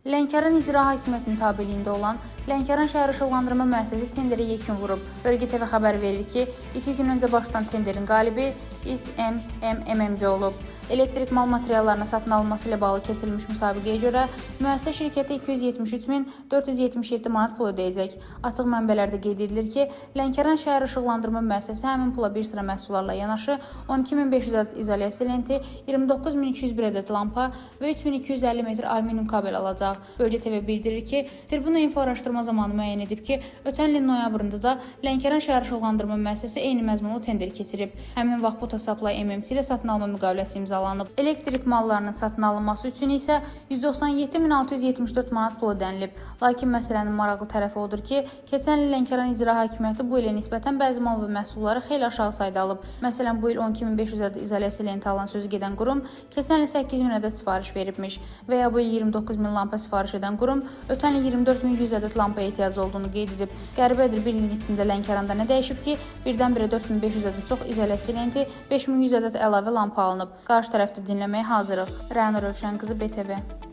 Lənkəran İcra Hakimiyyətinin tabeliyində olan Lənkəran Şəhər İşıqlandırma Müəssisəsi tenderi yekun vurub. Bölgə TV xəbər verir ki, 2 gün öncə başlayan tenderin qalibi İSMMMC olub. Elektrik mal materiallarının satın alınması ilə bağlı keçirilmiş müsabiqəyə görə müəssisə şirkəti 273.477 manat pul ödəyəcək. Açıq mənbələrdə qeyd edilir ki, Lənkəran Şəhər İşıqlandırma Müəssisəsi həmin pula bir sıra məhsullarla yanaşı 12.500 ədəd izolyasiya lenti, 29.201 ədəd lampa və 3.250 metr alüminium kabel alacaq. Bölgə TV bildirir ki, Tribuna info araşdırma zamanı müəyyən edib ki, ötən ilin noyabrında da Lənkəran Şəhər İşıqlandırma Müəssisəsi eyni məzmunlu tender keçirib. Həmin vaxt Pota Supply MMC ilə satın alma müqaviləsi imzalanıb. Elektrik mallarının satın alınması üçün isə 197.674 manat pul ödənilib. Lakin məsələnin maraqlı tərəfi odur ki, keçən il Lənkəran İcra Hakimiyyəti bu ilə nisbətən bəzi mal və məhsulları xeyli aşağı sayda alıb. Məsələn, bu il 12.500 ədəd izolyasiya lenti alan sözü gedən qurum keçən il 8.000 ədəd sifariş veribmiş və ya bu il 29.000 lampa sifariş edən qurum ötən il 24.100 ədəd lampaya ehtiyacı olduğunu qeyd edib. Qəribədir, bir ilin içində Lənkəranda nə dəyişib ki, birdən-birə 4.500 ədəd çox izolyasiya lenti, 5.100 ədəd əlavə lampa alınıb. Qarşı tərəfdə dinləməyə hazırıq. Rəna Rövşən qızı, BTV.